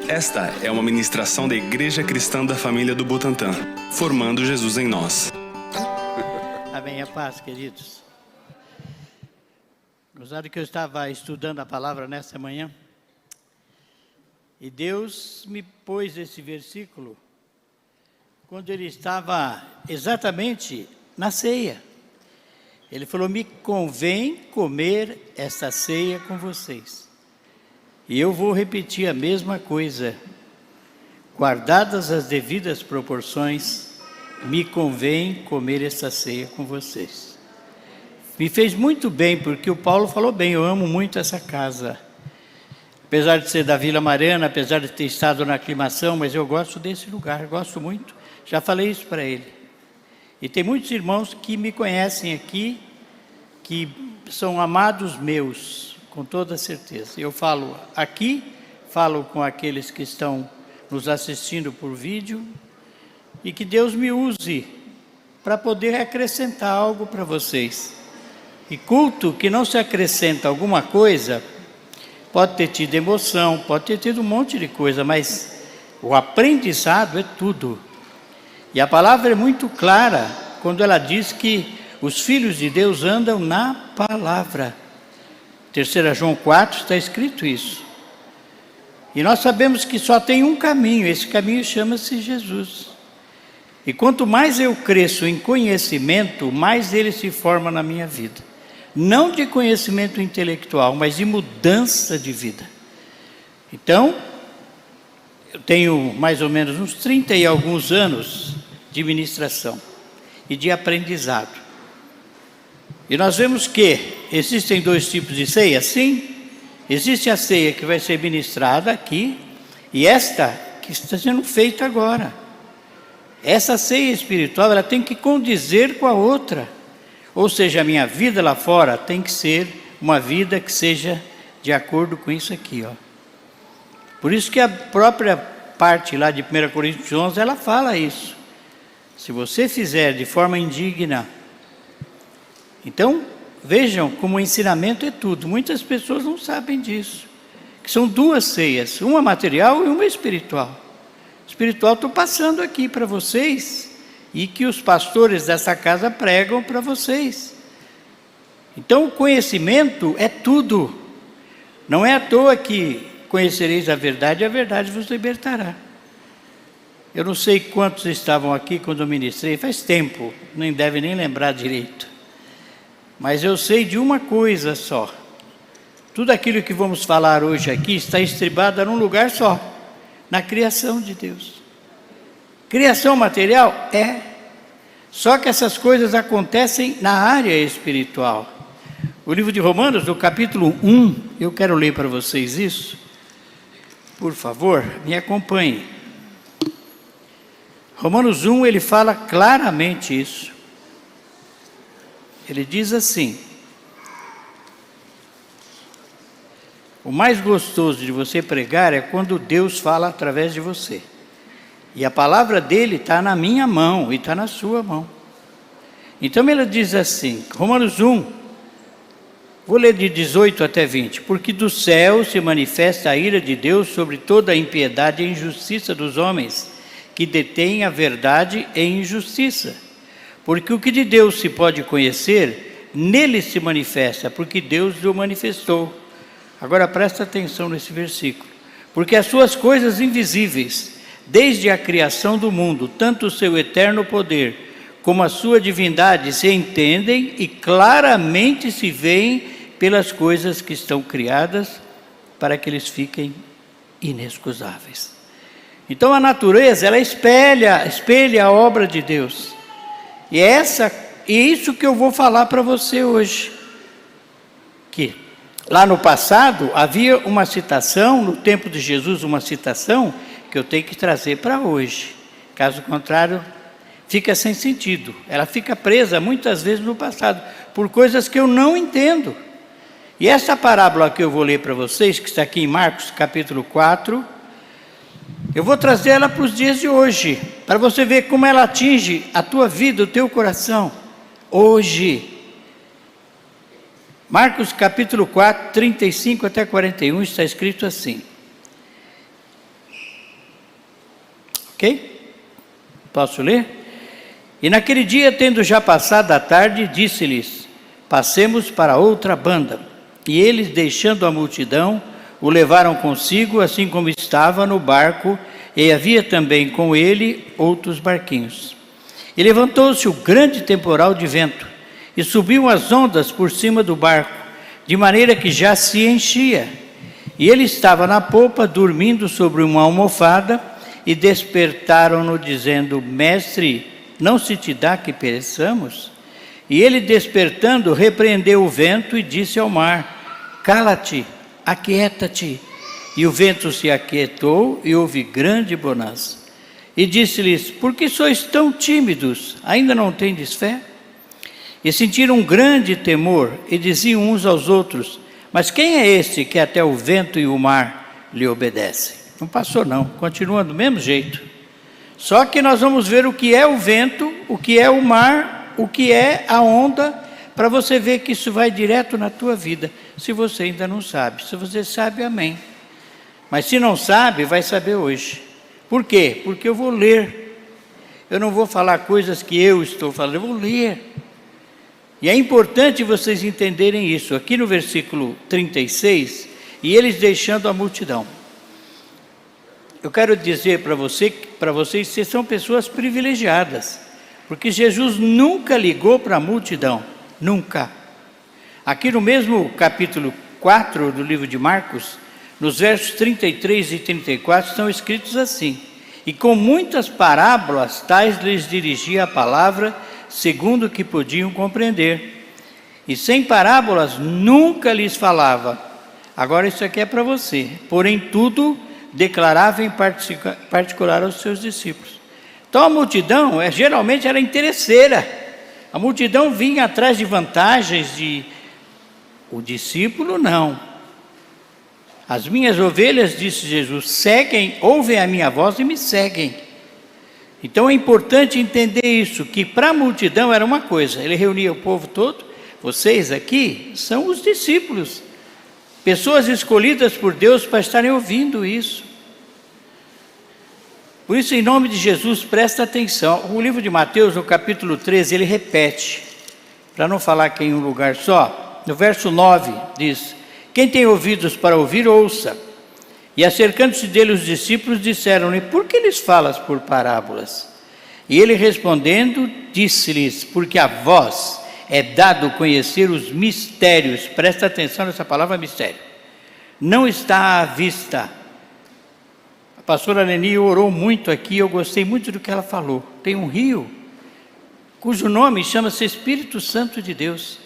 Esta é uma ministração da Igreja Cristã da Família do Butantã, formando Jesus em nós. Amém, a paz, queridos. Gostado que eu estava estudando a palavra nessa manhã, e Deus me pôs esse versículo quando ele estava exatamente na ceia. Ele falou: me convém comer esta ceia com vocês. E eu vou repetir a mesma coisa. Guardadas as devidas proporções, me convém comer esta ceia com vocês. Me fez muito bem, porque o Paulo falou bem, eu amo muito essa casa. Apesar de ser da Vila Mariana, apesar de ter estado na aclimação, mas eu gosto desse lugar, gosto muito. Já falei isso para ele. E tem muitos irmãos que me conhecem aqui, que são amados meus, com toda certeza. Eu falo aqui, falo com aqueles que estão nos assistindo por vídeo, e que Deus me use para poder acrescentar algo para vocês. E culto que não se acrescenta alguma coisa, pode ter tido emoção, pode ter tido um monte de coisa, mas o aprendizado é tudo. E a palavra é muito clara quando ela diz que os filhos de Deus andam na palavra. 3 João 4 está escrito isso. E nós sabemos que só tem um caminho, esse caminho chama-se Jesus. E quanto mais eu cresço em conhecimento, mais ele se forma na minha vida. Não de conhecimento intelectual, mas de mudança de vida. Então, eu tenho mais ou menos uns 30 e alguns anos de ministração e de aprendizado. E nós vemos que existem dois tipos de ceia, sim. Existe a ceia que vai ser ministrada aqui, e esta que está sendo feita agora. Essa ceia espiritual, ela tem que condizer com a outra. Ou seja, a minha vida lá fora tem que ser uma vida que seja de acordo com isso aqui, ó. Por isso que a própria parte lá de 1 Coríntios 11, ela fala isso. Se você fizer de forma indigna. Então, vejam como o ensinamento é tudo. Muitas pessoas não sabem disso. Que são duas ceias, uma material e uma espiritual. Espiritual estou passando aqui para vocês, e que os pastores dessa casa pregam para vocês. Então, o conhecimento é tudo. Não é à toa que conhecereis a verdade vos libertará. Eu não sei quantos estavam aqui quando eu ministrei, faz tempo, nem deve nem lembrar direito. Mas eu sei de uma coisa só. Tudo aquilo que vamos falar hoje aqui está estribado num lugar só, na criação de Deus. Criação material? É. Só que essas coisas acontecem na área espiritual. O livro de Romanos, no capítulo 1, eu quero ler para vocês isso. Por favor, me acompanhe. Romanos 1, ele fala claramente isso. Ele diz assim: o mais gostoso de você pregar é quando Deus fala através de você. E a palavra dele está na minha mão e está na sua mão. Então ele diz assim, Romanos 1, vou ler de 18 até 20. Porque do céu se manifesta a ira de Deus sobre toda a impiedade e injustiça dos homens, que detêm a verdade em injustiça. Porque o que de Deus se pode conhecer, nele se manifesta, porque Deus o manifestou. Agora presta atenção nesse versículo. Porque as suas coisas invisíveis, desde a criação do mundo, tanto o seu eterno poder, como a sua divindade, se entendem e claramente se veem pelas coisas que estão criadas, para que eles fiquem inexcusáveis. Então a natureza, ela espelha a obra de Deus. E é isso que eu vou falar para você hoje. Que lá no passado havia uma citação, no tempo de Jesus, uma citação que eu tenho que trazer para hoje. Caso contrário, fica sem sentido. Ela fica presa muitas vezes no passado, por coisas que eu não entendo. E essa parábola que eu vou ler para vocês, que está aqui em Marcos capítulo 4, eu vou trazer ela para os dias de hoje, para você ver como ela atinge a tua vida, o teu coração, hoje. Marcos capítulo 4, 35 até 41, está escrito assim: Ok? Posso ler? E naquele dia, tendo já passado a tarde, disse-lhes: passemos para outra banda. E eles, deixando a multidão, o levaram consigo, assim como estava no barco, e havia também com ele outros barquinhos. E levantou-se o grande temporal de vento, e subiam as ondas por cima do barco, de maneira que já se enchia. E ele estava na popa, dormindo sobre uma almofada, e despertaram-no, dizendo: Mestre, não se te dá que pereçamos? E ele, despertando, repreendeu o vento e disse ao mar: Cala-te, aquieta-te. E o vento se aquietou, e houve grande bonança. E disse-lhes: Por que sois tão tímidos? Ainda não tendes fé? E sentiram um grande temor, e diziam uns aos outros: Mas quem é este que até o vento e o mar lhe obedecem? Não passou não, continua do mesmo jeito. Só que nós vamos ver o que é o vento, o que é o mar, o que é a onda, para você ver que isso vai direto na tua vida, se você ainda não sabe. Se você sabe, amém. Mas se não sabe, vai saber hoje. Por quê? Porque eu vou ler. Eu não vou falar coisas que eu estou falando, eu vou ler. E é importante vocês entenderem isso. Aqui no versículo 36, e eles deixando a multidão. Eu quero dizer para vocês que vocês são pessoas privilegiadas, porque Jesus nunca ligou para a multidão, nunca. Aqui no mesmo capítulo 4 do livro de Marcos, nos versos 33 e 34, estão escritos assim: E com muitas parábolas tais lhes dirigia a palavra, segundo o que podiam compreender. E sem parábolas nunca lhes falava. Agora isso aqui é para você. Porém tudo declarava em particular aos seus discípulos. Então a multidão geralmente era interesseira. A multidão vinha atrás de vantagens, o discípulo não. As minhas ovelhas, disse Jesus, seguem, ouvem a minha voz e me seguem. Então é importante entender isso, que para a multidão era uma coisa, ele reunia o povo todo. Vocês aqui são os discípulos, pessoas escolhidas por Deus para estarem ouvindo isso. Por isso, em nome de Jesus, presta atenção. O livro de Mateus, no capítulo 13, ele repete, para não falar que é em um lugar só. No verso 9 diz: Quem tem ouvidos para ouvir, ouça. E acercando-se dele os discípulos, disseram-lhe: Por que lhes falas por parábolas? E ele respondendo, disse-lhes: Porque a vós é dado conhecer os mistérios. Presta atenção nessa palavra mistério. Não está à vista. A pastora Leni orou muito aqui, eu gostei muito do que ela falou. Tem um rio, cujo nome chama-se Espírito Santo de Deus.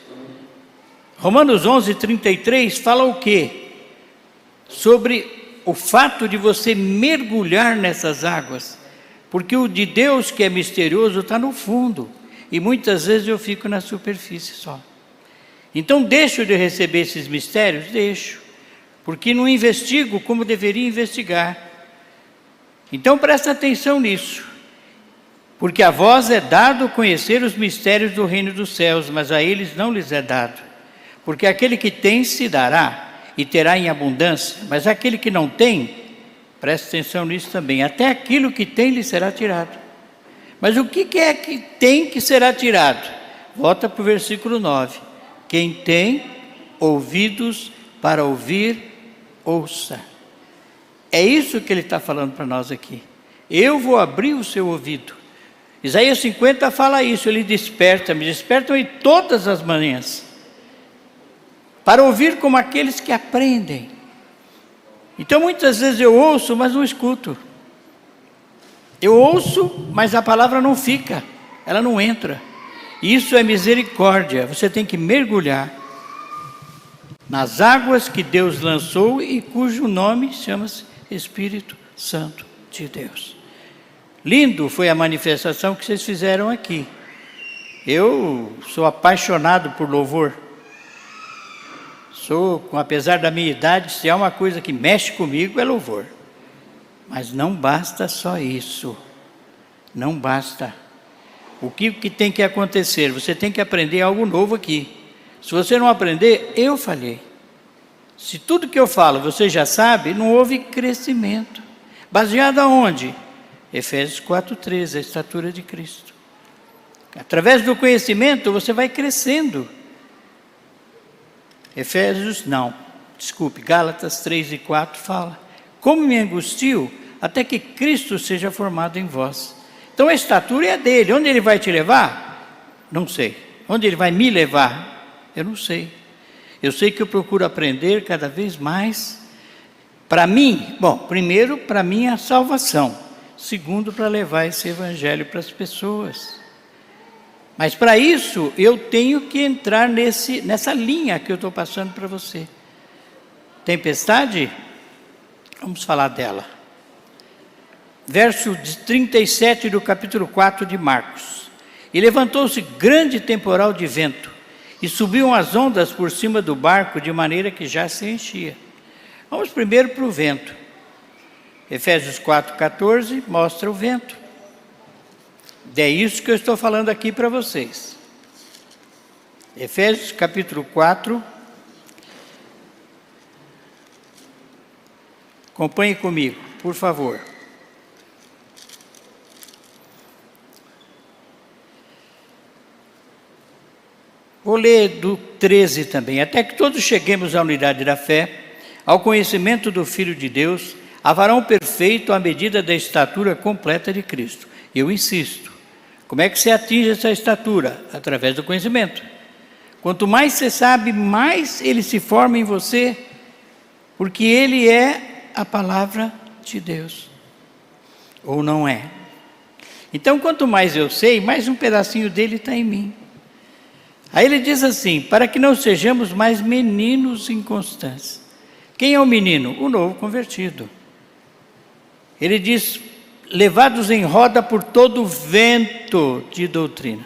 Romanos 11:33 fala o quê? Sobre o fato de você mergulhar nessas águas, porque o de Deus que é misterioso está no fundo, e muitas vezes eu fico na superfície só. Então deixo de receber esses mistérios? Deixo, porque não investigo como deveria investigar. Então presta atenção nisso, porque a vós é dado conhecer os mistérios do reino dos céus, mas a eles não lhes é dado, porque aquele que tem se dará, e terá em abundância, mas aquele que não tem, presta atenção nisso também, até aquilo que tem lhe será tirado. Mas o que é que tem que será tirado? Volta para o versículo 9. Quem tem ouvidos para ouvir, ouça. É isso que ele está falando para nós aqui. Eu vou abrir o seu ouvido. Isaías 50 fala isso, ele desperta, me despertam todas as manhãs, para ouvir como aqueles que aprendem. Então muitas vezes eu ouço, mas não escuto. Eu ouço, mas a palavra não fica, ela não entra. Isso é misericórdia, você tem que mergulhar nas águas que Deus lançou e cujo nome chama-se Espírito Santo de Deus. Lindo foi a manifestação que vocês fizeram aqui. Eu sou apaixonado por louvor. Apesar da minha idade, se há uma coisa que mexe comigo é louvor. Mas não basta só isso. Não basta. O que tem que acontecer? Você tem que aprender algo novo aqui. Se você não aprender, eu falhei. Se tudo que eu falo você já sabe, não houve crescimento. Baseado aonde? Efésios 4:13, a estatura de Cristo. Através do conhecimento você vai crescendo. Gálatas 3:4 fala: como me angustio até que Cristo seja formado em vós. Então a estatura é dele. Onde ele vai te levar? Não sei. Onde ele vai me levar? Eu não sei. Eu sei que eu procuro aprender cada vez mais. Para mim, primeiro para minha salvação. Segundo, para levar esse evangelho para as pessoas. Mas para isso eu tenho que entrar nessa linha que eu estou passando para você. Tempestade? Vamos falar dela. Verso 37 do capítulo 4 de Marcos. E levantou-se grande temporal de vento, e subiam as ondas por cima do barco, de maneira que já se enchia. Vamos primeiro para o vento. Efésios 4:14 mostra o vento. É isso que eu estou falando aqui para vocês. Efésios capítulo 4. Acompanhe comigo, por favor. Vou ler do 13 também. Até que todos cheguemos à unidade da fé, ao conhecimento do Filho de Deus, a varão perfeito à medida da estatura completa de Cristo. Eu insisto. Como é que você atinge essa estatura? Através do conhecimento. Quanto mais você sabe, mais ele se forma em você, porque ele é a palavra de Deus. Ou não é? Então, quanto mais eu sei, mais um pedacinho dele está em mim. Aí ele diz assim: para que não sejamos mais meninos inconstantes. Quem é o menino? O novo convertido. Ele diz: levados em roda por todo vento de doutrina,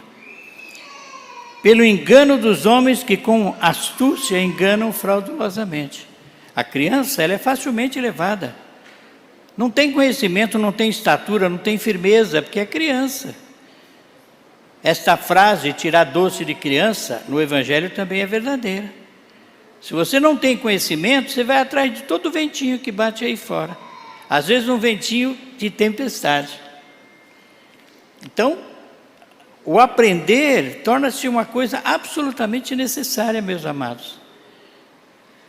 pelo engano dos homens que com astúcia enganam fraudulosamente. A criança, ela é facilmente levada. Não tem conhecimento, não tem estatura, não tem firmeza, porque é criança. Esta frase, tirar doce de criança, no Evangelho também é verdadeira. Se você não tem conhecimento, você vai atrás de todo ventinho que bate aí fora. Às vezes um ventinho de tempestade. Então, o aprender torna-se uma coisa absolutamente necessária, meus amados.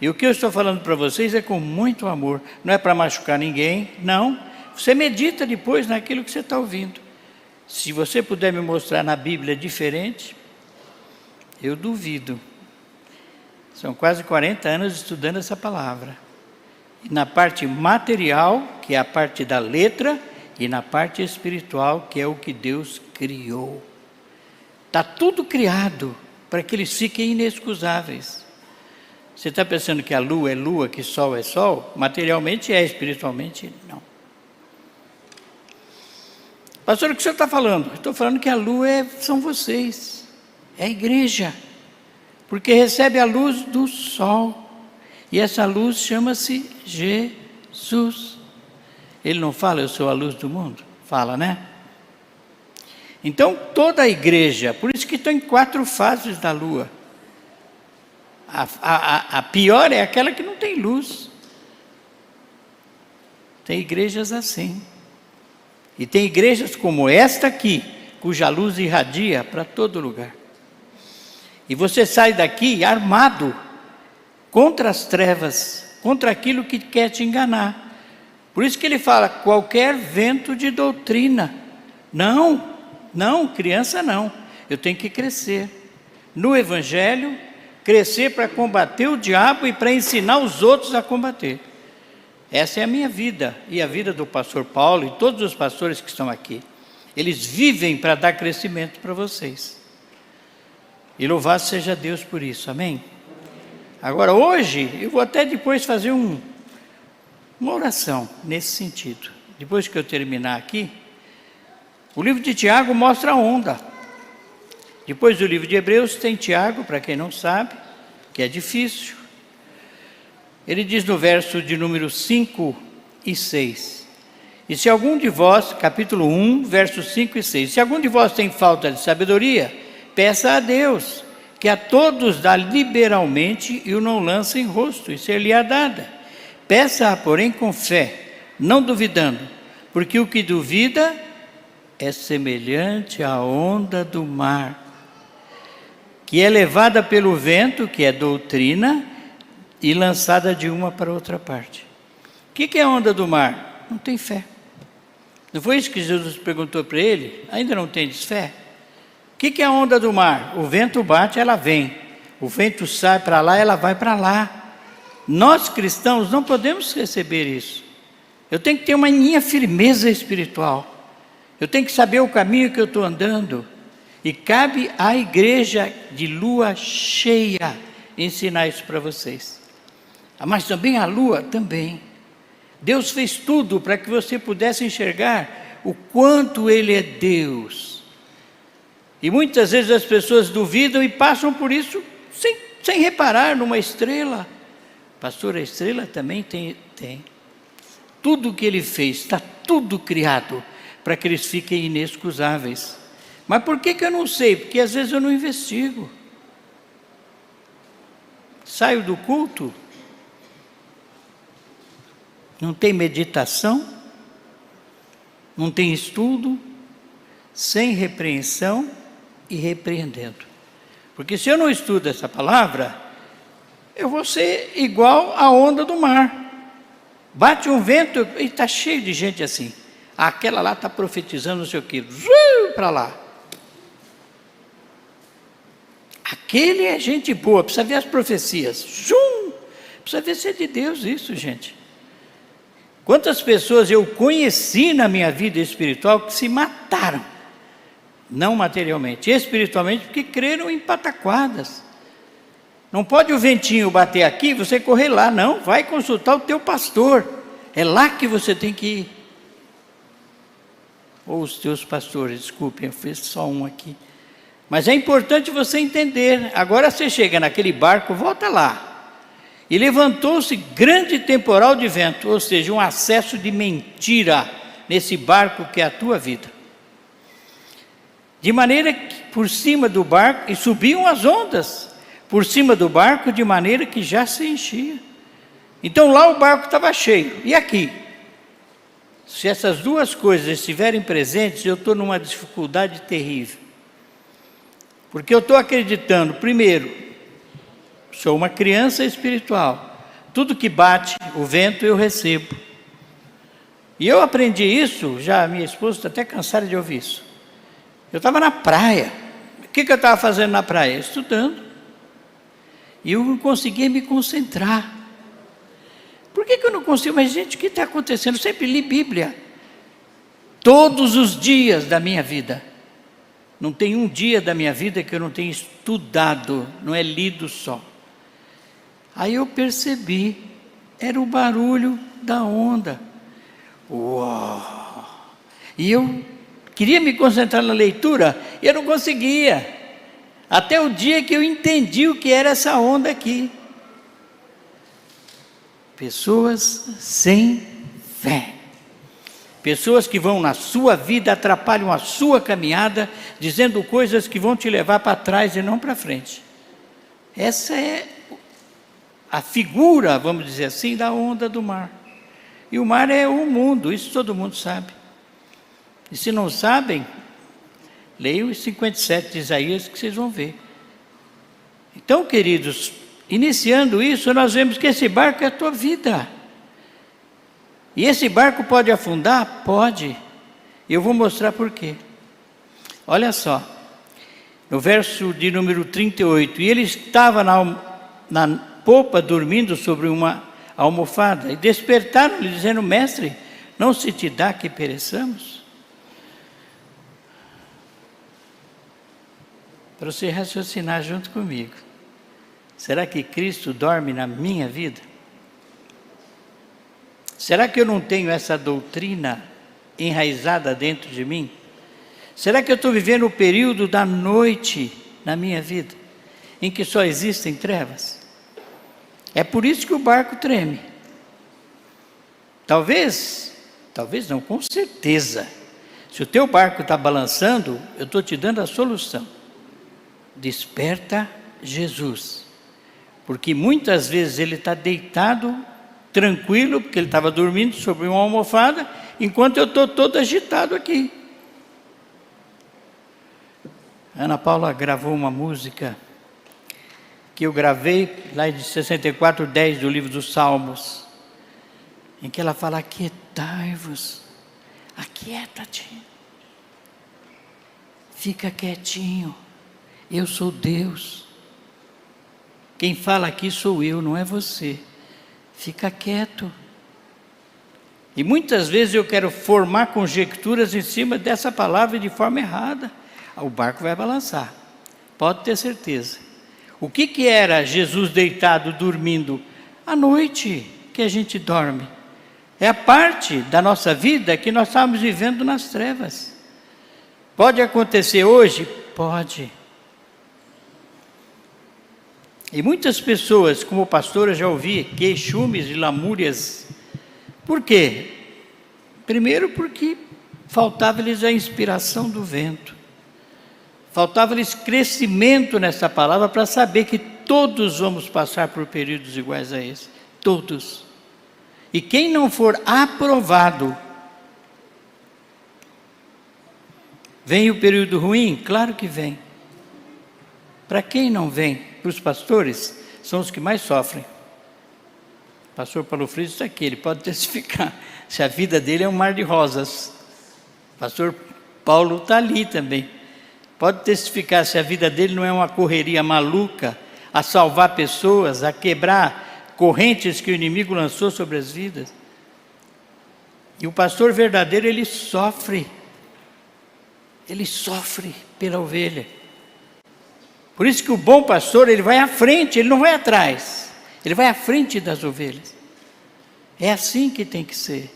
E o que eu estou falando para vocês é com muito amor. Não é para machucar ninguém, não. Você medita depois naquilo que você está ouvindo. Se você puder me mostrar na Bíblia diferente, eu duvido. São quase 40 anos estudando essa palavra. E na parte material, que é a parte da letra, e na parte espiritual, que é o que Deus criou. Está tudo criado para que eles fiquem inexcusáveis. Você está pensando que a lua é lua, que sol é sol? Materialmente é, espiritualmente não. Pastor, o que o senhor está falando? Estou falando que a lua são vocês, é a igreja, porque recebe a luz do sol, e essa luz chama-se Jesus. Ele não fala, eu sou a luz do mundo? Fala, né? Então, toda a igreja, por isso que estão em 4 fases da lua. A pior é aquela que não tem luz. Tem igrejas assim. E tem igrejas como esta aqui, cuja luz irradia para todo lugar. E você sai daqui armado contra as trevas, contra aquilo que quer te enganar. Por isso que ele fala, qualquer vento de doutrina. Não, criança não. Eu tenho que crescer no Evangelho, crescer para combater o diabo e para ensinar os outros a combater. Essa é a minha vida e a vida do pastor Paulo e todos os pastores que estão aqui. Eles vivem para dar crescimento para vocês. E louvado seja Deus por isso, amém? Agora hoje, eu vou até depois fazer uma oração nesse sentido. Depois que eu terminar aqui, o livro de Tiago mostra a onda. Depois do livro de Hebreus tem Tiago, para quem não sabe, que é difícil. Ele diz no verso de número 5 e 6. E se algum de vós, capítulo 1, versos 5 e 6. Se algum de vós tem falta de sabedoria, peça a Deus, que a todos dá liberalmente e o não lança em rosto, e ser-lhe-á dada. Peça-a, porém, com fé, não duvidando, porque o que duvida é semelhante à onda do mar, que é levada pelo vento, que é doutrina, e lançada de uma para outra parte. O que é a onda do mar? Não tem fé. Não foi isso que Jesus perguntou para ele? Ainda não tendes fé? O que é a onda do mar? O vento bate, ela vem. O vento sai para lá, ela vai para lá. Nós cristãos não podemos receber isso. Eu tenho que ter uma minha firmeza espiritual. Eu tenho que saber o caminho que eu estou andando. E cabe à igreja de lua cheia ensinar isso para vocês. Mas também a lua também. Deus fez tudo para que você pudesse enxergar o quanto Ele é Deus. E muitas vezes as pessoas duvidam e passam por isso sem reparar numa estrela. Pastor, a estrela também tem. Tudo o que Ele fez, está tudo criado para que eles fiquem inexcusáveis. Mas por que eu não sei? Porque às vezes eu não investigo. Saio do culto, não tem meditação, não tem estudo, sem repreensão e repreendendo. Porque se eu não estudo essa palavra, eu vou ser igual à onda do mar. Bate um vento e está cheio de gente assim. Aquela lá está profetizando não sei o quê, para lá. Aquele é gente boa, precisa ver as profecias. Precisa ver se é de Deus isso, gente. Quantas pessoas eu conheci na minha vida espiritual que se mataram, não materialmente, espiritualmente, porque creram em pataquadas. Não pode o ventinho bater aqui e você correr lá, não, vai consultar o teu pastor, é lá que você tem que ir. Ou os teus pastores, desculpem, eu fiz só um aqui. Mas é importante você entender. Agora você chega naquele barco, volta lá. E levantou-se grande temporal de vento, ou seja, um acesso de mentira nesse barco que é a tua vida. De maneira que por cima do barco, e subiam as ondas, por cima do barco, de maneira que já se enchia. Então lá o barco estava cheio, e aqui? Se essas duas coisas estiverem presentes, eu estou numa dificuldade terrível. Porque eu estou acreditando, primeiro, sou uma criança espiritual. Tudo que bate o vento eu recebo. E eu aprendi isso, já minha esposa está até cansada de ouvir isso. Eu estava na praia. O que eu estava fazendo na praia? Estudando. E eu não conseguia me concentrar. Por que eu não consigo? Mas gente, o que está acontecendo? Eu sempre li Bíblia. Todos os dias da minha vida. Não tem um dia da minha vida que eu não tenha estudado, não é lido só. Aí eu percebi, era o barulho da onda. Uau! E eu queria me concentrar na leitura, e eu não conseguia. Até o dia que eu entendi o que era essa onda aqui. Pessoas sem fé. Pessoas que vão na sua vida, atrapalham a sua caminhada, dizendo coisas que vão te levar para trás e não para frente. Essa é a figura, vamos dizer assim, da onda do mar. E o mar é o mundo, isso todo mundo sabe. E se não sabem, leiam os 57 de Isaías que vocês vão ver. Então, queridos, iniciando isso, nós vemos que esse barco é a tua vida. E esse barco pode afundar? Pode. Eu vou mostrar por quê. Olha só, no verso de número 38, e ele estava na popa dormindo sobre uma almofada, e despertaram-lhe dizendo, mestre, não se te dá que pereçamos? Para você raciocinar junto comigo. Será que Cristo dorme na minha vida? Será que eu não tenho essa doutrina enraizada dentro de mim? Será que eu estou vivendo o período da noite na minha vida, em que só existem trevas? É por isso que o barco treme. Talvez não, com certeza. Se o teu barco está balançando, eu estou te dando a solução. Desperta Jesus. Porque muitas vezes ele está deitado, tranquilo, porque ele estava dormindo sobre uma almofada, enquanto eu estou todo agitado aqui. Ana Paula gravou uma música que eu gravei lá de 64:10 do livro dos Salmos, em que ela fala: aquietai-vos, aquieta-te, fica quietinho, eu sou Deus. Quem fala aqui sou eu, não é você. Fica quieto. E muitas vezes eu quero formar conjecturas em cima dessa palavra de forma errada. O barco vai balançar, pode ter certeza. O que era Jesus deitado, dormindo? À noite que a gente dorme. É a parte da nossa vida que nós estamos vivendo nas trevas. Pode acontecer hoje? Pode. E muitas pessoas, como pastor, eu já ouvi queixumes e lamúrias. Por quê? Primeiro porque faltava-lhes a inspiração do vento. Faltava-lhes crescimento nessa palavra para saber que todos vamos passar por períodos iguais a esse. Todos. E quem não for aprovado, vem o período ruim? Claro que vem. Para quem não vem? Para os pastores, são os que mais sofrem. O pastor Paulo Friso está aqui, ele pode testificar. Se a vida dele é um mar de rosas. O pastor Paulo está ali também. Pode testificar se a vida dele não é uma correria maluca a salvar pessoas, a quebrar correntes que o inimigo lançou sobre as vidas. E o pastor verdadeiro, ele sofre pela ovelha. Por isso que o bom pastor, ele vai à frente, ele não vai atrás, ele vai à frente das ovelhas. É assim que tem que ser.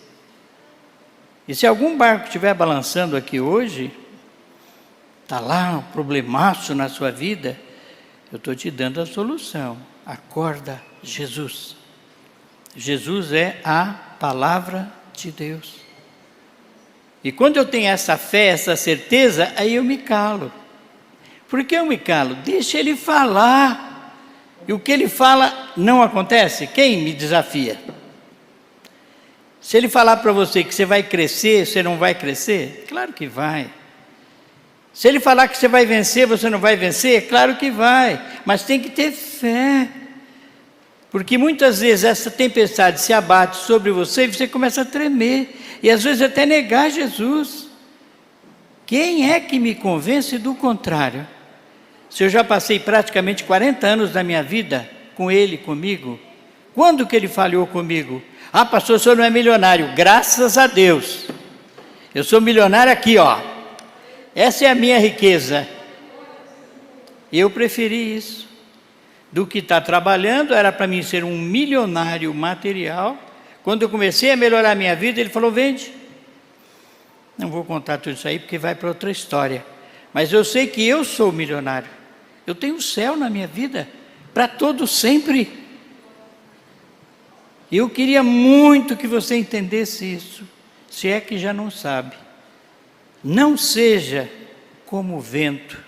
E se algum barco estiver balançando aqui hoje, está lá um problemaço na sua vida, eu estou te dando a solução. Acorda, Jesus. Jesus é a palavra de Deus. E quando eu tenho essa fé, essa certeza, aí eu me calo. Por que eu me calo? Deixa ele falar. E o que ele fala não acontece? Quem me desafia? Se ele falar para você que você vai crescer, você não vai crescer? Claro que vai. Se ele falar que você vai vencer, você não vai vencer? Claro que vai, mas tem que ter fé. Porque muitas vezes essa tempestade se abate sobre você e você começa a tremer. E às vezes até negar Jesus. Quem é que me convence do contrário? Se eu já passei praticamente 40 anos da minha vida com ele, comigo, quando que ele falhou comigo? Ah, pastor, o senhor não é milionário. Graças a Deus. Eu sou milionário aqui, ó. Essa é a minha riqueza. Eu preferi isso do que estar trabalhando. Era para mim ser um milionário material. Quando eu comecei a melhorar a minha vida, ele falou: vende. Não vou contar tudo isso aí porque vai para outra história. Mas eu sei que eu sou milionário. Eu tenho o céu na minha vida para todo sempre. E eu queria muito que você entendesse isso, se é que já não sabe. Não seja como o vento,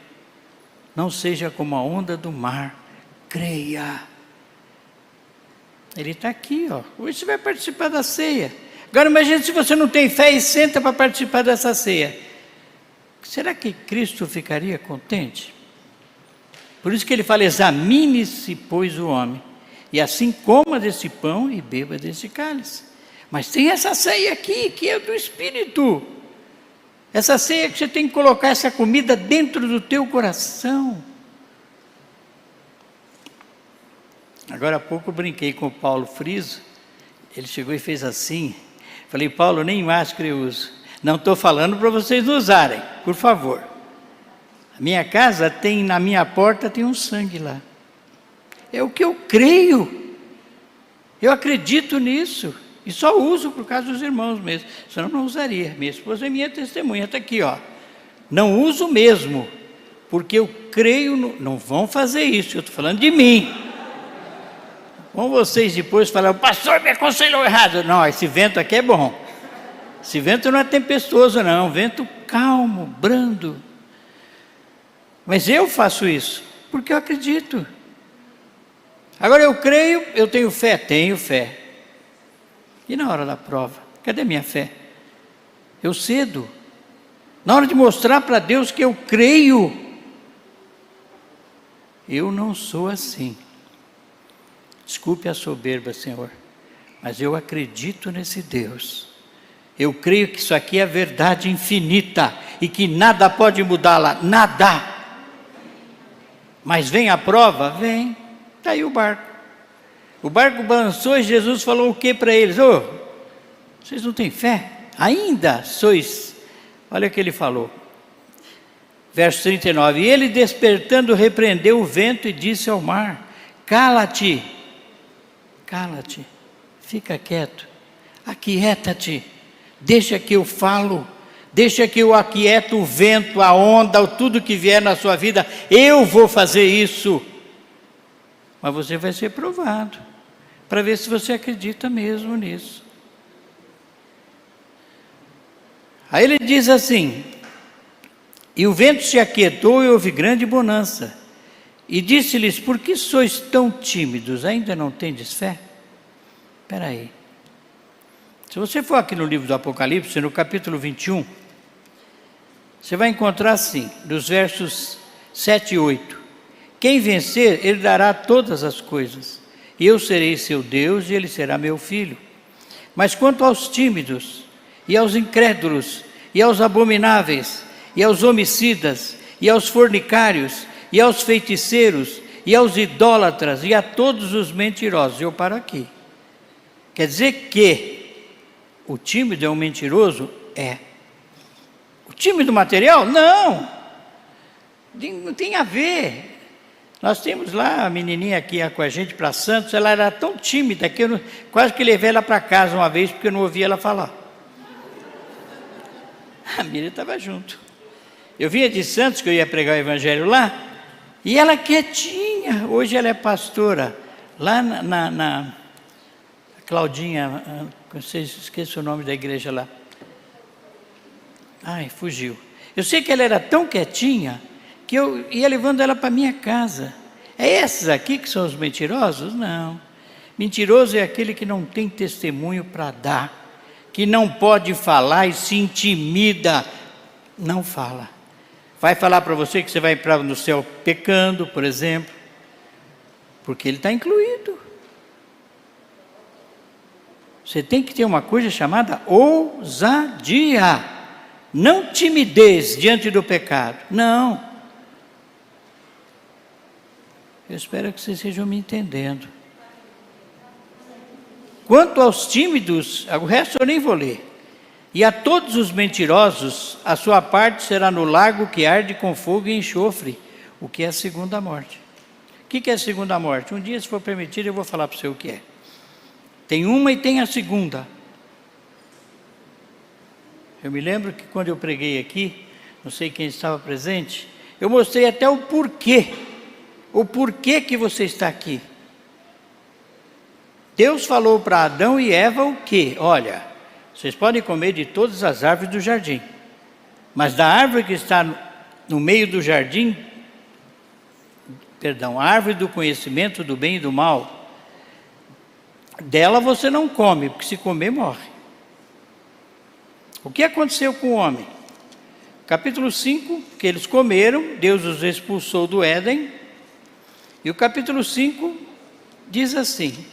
não seja como a onda do mar, creia. Ele está aqui, ó. Hoje você vai participar da ceia. Agora imagine se você não tem fé e senta para participar dessa ceia. Será que Cristo ficaria contente? Por isso que ele fala: examine-se, pois, o homem, e assim coma desse pão e beba desse cálice. Mas tem essa ceia aqui, que é do Espírito. Essa ceia que você tem que colocar essa comida dentro do teu coração. Agora há pouco eu brinquei com o Paulo Friso. Ele chegou e fez assim. Falei: Paulo, nem máscara eu uso. Não estou falando para vocês não usarem, por favor. A minha casa tem, na minha porta tem um sangue lá. É o que eu creio. Eu acredito nisso. E só uso por causa dos irmãos mesmo. Senão não usaria. Minha esposa é minha testemunha, está aqui, ó. Não uso mesmo, porque eu creio no... Não vão fazer isso, eu estou falando de mim. Vão vocês depois falar: o pastor me aconselhou errado. Não, esse vento aqui é bom. Esse vento não é tempestuoso, não. É um vento calmo, brando. Mas eu faço isso porque eu acredito. Agora eu creio, eu tenho fé. Tenho fé. E na hora da prova? Cadê minha fé? Eu cedo. Na hora de mostrar para Deus que eu creio, eu não sou assim. Desculpe a soberba, Senhor, mas eu acredito nesse Deus. Eu creio que isso aqui é verdade infinita e que nada pode mudá-la, nada. Mas vem a prova? Vem. Está aí o barco. O barco balançou e Jesus falou o que para eles? Ô, vocês não têm fé? Ainda sois... Olha o que ele falou. Verso 39. E ele despertando repreendeu o vento e disse ao mar: cala-te, cala-te, fica quieto, aquieta-te, deixa que eu falo, deixa que eu aquieto o vento, a onda, tudo que vier na sua vida, eu vou fazer isso. Mas você vai ser provado, para ver se você acredita mesmo nisso. Aí ele diz assim: e o vento se aquietou e houve grande bonança. E disse-lhes: por que sois tão tímidos? Ainda não tendes fé? Espera aí. Se você for aqui no livro do Apocalipse, no capítulo 21, você vai encontrar assim, dos versos 7 e 8. Quem vencer, ele dará todas as coisas. E eu serei seu Deus e ele será meu filho. Mas quanto aos tímidos, e aos incrédulos, e aos abomináveis, e aos homicidas, e aos fornicários, e aos feiticeiros, e aos idólatras, e a todos os mentirosos. Eu paro aqui. Quer dizer que o tímido é um mentiroso? É. O tímido material? Não. Não tem a ver. Nós temos lá a menininha que ia com a gente para Santos, ela era tão tímida que eu quase que levei ela para casa uma vez, porque eu não ouvia ela falar. A Miriam estava junto. Eu vinha de Santos, que eu ia pregar o evangelho lá, e ela quietinha. Hoje ela é pastora, lá na Claudinha, vocês esquecem o nome da igreja lá. Ai, fugiu. Eu sei que ela era tão quietinha, que eu ia levando ela para minha casa. É esses aqui que são os mentirosos? Não. Mentiroso é aquele que não tem testemunho para dar, que não pode falar e se intimida, não fala. Vai falar para você que você vai entrar no céu pecando, por exemplo, porque ele está incluído. Você tem que ter uma coisa chamada ousadia, não timidez diante do pecado, não. Eu espero que vocês estejam me entendendo. Quanto aos tímidos, o resto eu nem vou ler. E a todos os mentirosos, a sua parte será no lago que arde com fogo e enxofre, o que é a segunda morte. O que é a segunda morte? Um dia, se for permitido, eu vou falar para você o que é. Tem uma e tem a segunda. Eu me lembro que quando eu preguei aqui, não sei quem estava presente, eu mostrei até o porquê que você está aqui. Deus falou para Adão e Eva o quê? Olha, vocês podem comer de todas as árvores do jardim, mas da árvore que está no meio do jardim, a árvore do conhecimento do bem e do mal, dela você não come, porque se comer morre. O que aconteceu com o homem? Capítulo 5, que eles comeram, Deus os expulsou do Éden, e o capítulo 5 diz assim: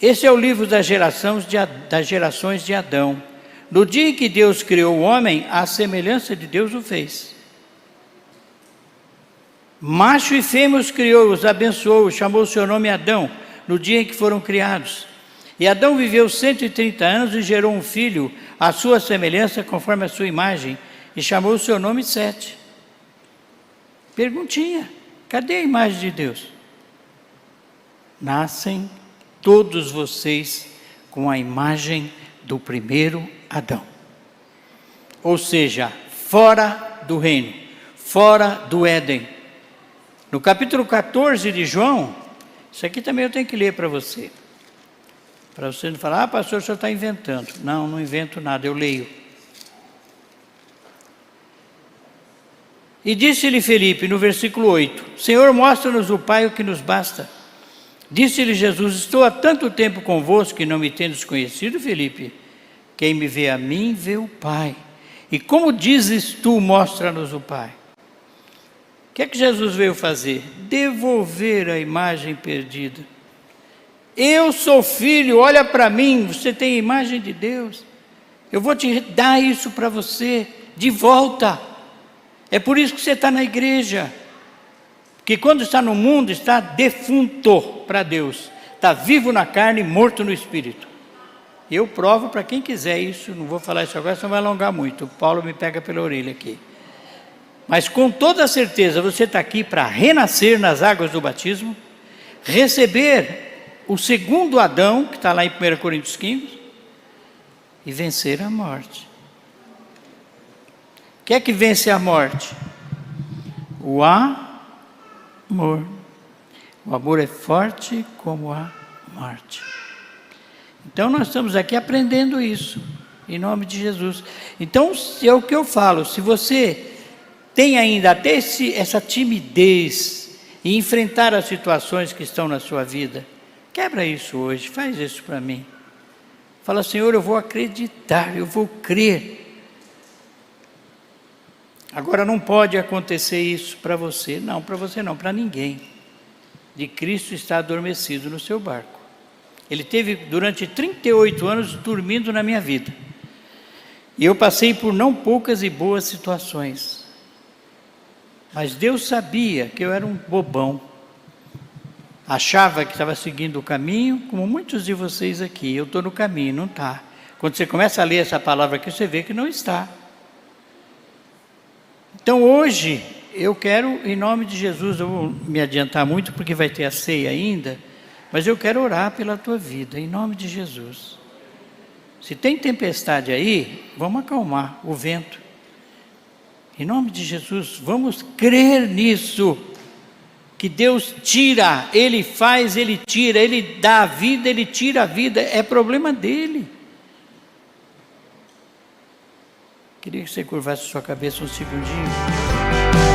esse é o livro das gerações de Adão. No dia em que Deus criou o homem, à semelhança de Deus o fez. Macho e fêmea os criou, os abençoou, chamou o seu nome Adão, no dia em que foram criados. E Adão viveu 130 anos e gerou um filho, à sua semelhança, conforme a sua imagem, e chamou o seu nome Sete. Perguntinha: cadê a imagem de Deus? Nascem todos vocês com a imagem do primeiro Adão. Ou seja, fora do reino, fora do Éden. No capítulo 14 de João, isso aqui também eu tenho que ler para você. Para você não falar: pastor, o senhor está inventando. Não, não invento nada, eu leio. E disse-lhe Felipe, no versículo 8: Senhor, mostra-nos o Pai, o que nos basta. Disse-lhe Jesus: estou há tanto tempo convosco que não me tendes conhecido, Felipe? Quem me vê a mim, vê o Pai. E como dizes tu, mostra-nos o Pai. O que é que Jesus veio fazer? Devolver a imagem perdida. Eu sou filho, olha para mim, você tem a imagem de Deus. Eu vou te dar isso para você, de volta. É por isso que você está na igreja. Porque quando está no mundo, está defunto para Deus. Está vivo na carne e morto no espírito. Eu provo para quem quiser isso, não vou falar isso agora, senão vai alongar muito. O Paulo me pega pela orelha aqui. Mas com toda certeza você está aqui para renascer nas águas do batismo, receber o segundo Adão, que está lá em 1 Coríntios 15, e vencer a morte. O que é que vence a morte? O amor. O amor é forte como a morte. Então nós estamos aqui aprendendo isso, em nome de Jesus. Então é o que eu falo, se você tem ainda até essa timidez em enfrentar as situações que estão na sua vida, quebra isso hoje, faz isso para mim. Fala, Senhor, eu vou acreditar, eu vou crer. Agora não pode acontecer isso para você, não, para ninguém. De Cristo está adormecido no seu barco. Ele teve durante 38 anos dormindo na minha vida. E eu passei por não poucas e boas situações. Mas Deus sabia que eu era um bobão. Achava que estava seguindo o caminho, como muitos de vocês aqui. Eu estou no caminho, não está. Quando você começa a ler essa palavra aqui, você vê que não está. Então hoje, eu quero, em nome de Jesus, eu vou me adiantar muito, porque vai ter a ceia ainda, mas eu quero orar pela tua vida, em nome de Jesus. Se tem tempestade aí, vamos acalmar o vento. Em nome de Jesus, vamos crer nisso. Que Deus tira, Ele faz, Ele tira, Ele dá a vida, Ele tira a vida, é problema dEle. Queria que você curvasse sua cabeça um segundinho.